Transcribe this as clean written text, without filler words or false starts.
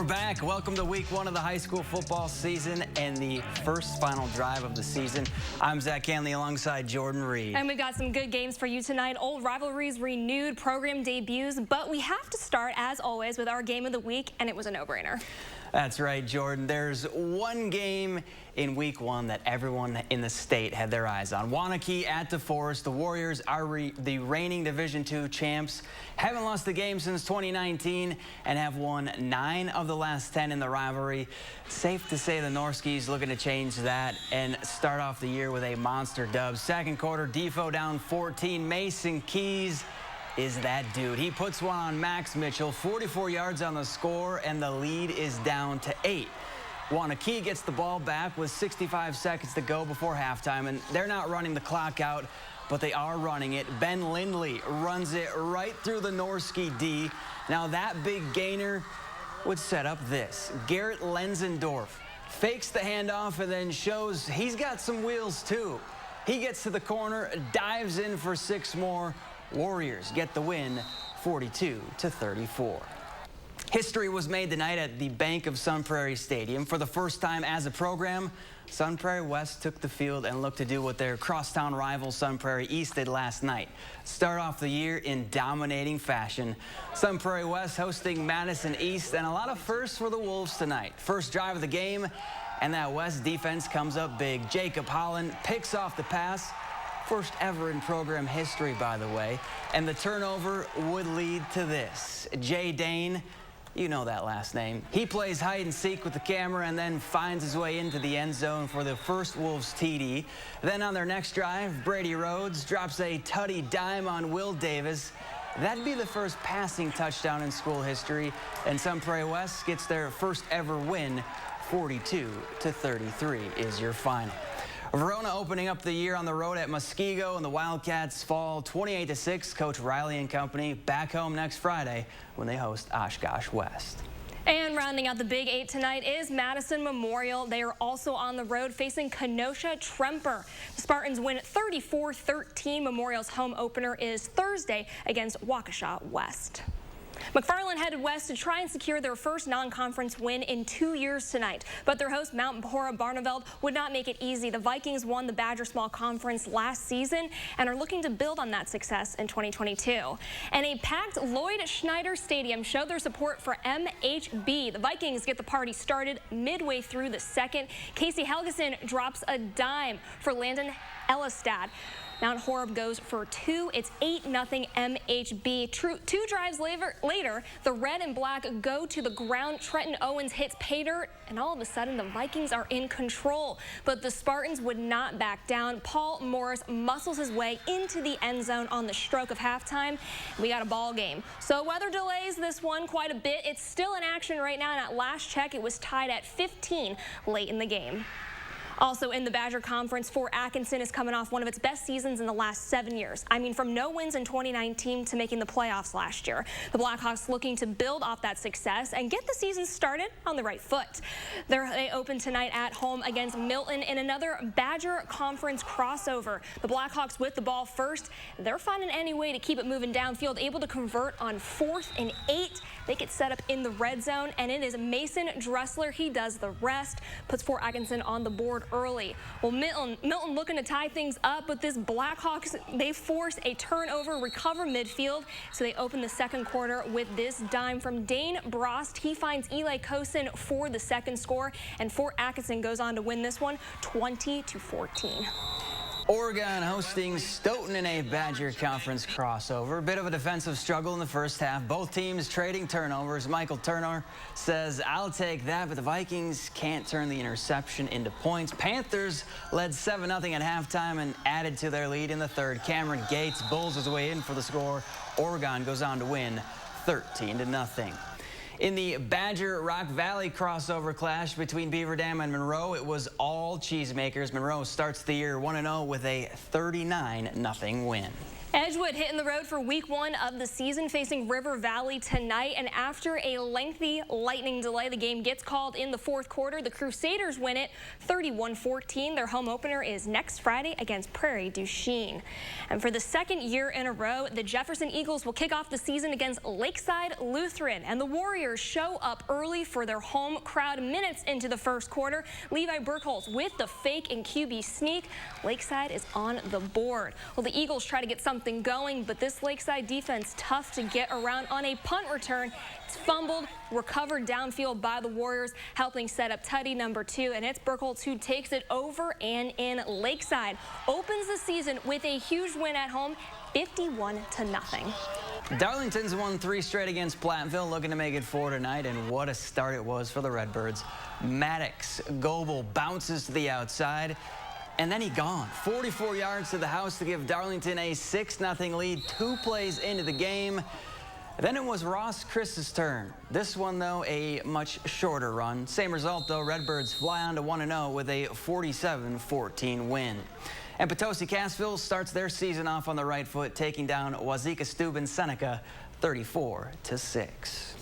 We're back. Welcome to week one of the high school football season and the first final drive of the season. I'm Zach Canley alongside Jordan Reed. And we've got some good games for you tonight. Old rivalries renewed, program debuts, but we have to start, as always, with our game of the week, and it was a no-brainer. That's right, Jordan. There's one game in week one that everyone in the state had their eyes on. Waunakee at DeForest. The Warriors are the reigning Division II champs. Haven't lost the game since 2019 and have won 9 of the last 10 in the rivalry. Safe to say the Norskies looking to change that and start off the year with a monster dub. Second quarter, Defo down 14. Mason Keys is that dude. He puts one on Max Mitchell, 44 yards on the score, and the lead is down to 8. Waunakee gets the ball back with 65 seconds to go before halftime, and they're not running the clock out, but they are running it. Ben Lindley runs it right through the Norski D. Now that big gainer would set up this. Garrett Lenzendorf fakes the handoff and then shows he's got some wheels too. He gets to the corner, dives in for 6 more. Warriors get the win, 42-34. History was made tonight at the Bank of Sun Prairie Stadium. For the first time as a program, Sun Prairie West took the field and looked to do what their crosstown rival Sun Prairie East did last night. Start off the year in dominating fashion. Sun Prairie West hosting Madison East, and a lot of firsts for the Wolves tonight. First drive of the game, and that West defense comes up big. Jacob Holland picks off the pass. First ever in program history, by the way. And the turnover would lead to this. Jay Dane, you know that last name. He plays hide and seek with the camera and then finds his way into the end zone for the first Wolves TD. Then on their next drive, Brady Rhodes drops a tutty dime on Will Davis. That'd be the first passing touchdown in school history. And Sun Prairie West gets their first ever win. 42-33 is your final. Verona opening up the year on the road at Muskego, and the Wildcats fall 28-6. Coach Riley and company back home next Friday when they host Oshkosh West. And rounding out the Big 8 tonight is Madison Memorial. They are also on the road facing Kenosha Tremper. The Spartans win 34-13. Memorial's home opener is Thursday against Waukesha West. McFarland headed west to try and secure their first non-conference win in 2 years tonight, but their host Mount Pora Barneveld would not make it easy. The Vikings won the Badger Small Conference last season and are looking to build on that success in 2022. And a packed Lloyd Schneider Stadium showed their support for MHB. The Vikings get the party started midway through the second. Casey Helgeson drops a dime for Landon Elistad. Mount Horeb goes for 2. It's 8-0 MHB. Two drives later, the red and black go to the ground. Trenton Owens hits pay dirt, and all of a sudden the Vikings are in control. But the Spartans would not back down. Paul Morris muscles his way into the end zone on the stroke of halftime. We got a ball game. So weather delays this one quite a bit. It's still in action right now, and at last check, it was tied at 15 late in the game. Also in the Badger Conference, Fort Atkinson is coming off one of its best seasons in the last 7 years. I mean, from no wins in 2019 to making the playoffs last year. The Blackhawks looking to build off that success and get the season started on the right foot. They open tonight at home against Milton in another Badger Conference crossover. The Blackhawks with the ball first. They're finding any way to keep it moving downfield, able to convert on 4th and 8. They get set up in the red zone, and it is Mason Dressler. He does the rest, puts Fort Atkinson on the board early. Well, Milton looking to tie things up, but this Blackhawks, they force a turnover, recover midfield, so they open the second quarter with this dime from Dane Brost. He finds Eli Kosen for the second score, and Fort Atkinson goes on to win this one 20-14. Oregon hosting Stoughton in a Badger Conference crossover. A bit of a defensive struggle in the first half. Both teams trading turnovers. Michael Turner says, "I'll take that," but the Vikings can't turn the interception into points. Panthers led 7-0 at halftime and added to their lead in the third. Cameron Gates bulls his way in for the score. Oregon goes on to win 13-0. In the Badger Rock Valley crossover clash between Beaver Dam and Monroe, it was all cheesemakers. Monroe starts the year 1-0 with a 39-0 win. Edgewood hitting the road for week 1 of the season, facing River Valley tonight. And after a lengthy lightning delay, the game gets called in the 4th quarter. The Crusaders win it 31-14. Their home opener is next Friday against Prairie du Chien. And for the 2nd year in a row, the Jefferson Eagles will kick off the season against Lakeside Lutheran. And the Warriors show up early for their home crowd minutes into the 1st quarter. Levi Burkholz with the fake and QB sneak. Lakeside is on the board. Well, the Eagles try to get something going, but this Lakeside defense tough to get around on a punt return. It's fumbled, recovered downfield by the Warriors, helping set up tutty number 2, and it's Burkholz who takes it over and in. Lakeside opens the season with a huge win at home, 51-0. Darlington's won 3 straight against Platteville, looking to make it 4 tonight, and what a start it was for the Redbirds. Maddox Goebel bounces to the outside, and then he gone. 44 yards to the house to give Darlington a 6-0 lead 2 plays into the game. Then it was Ross Chris's turn. This one, though, a much shorter run. Same result, though. Redbirds fly on to 1-0 with a 47-14 win. And Potosi Cassville starts their season off on the right foot, taking down Wazeeka Steuben Seneca 34-6.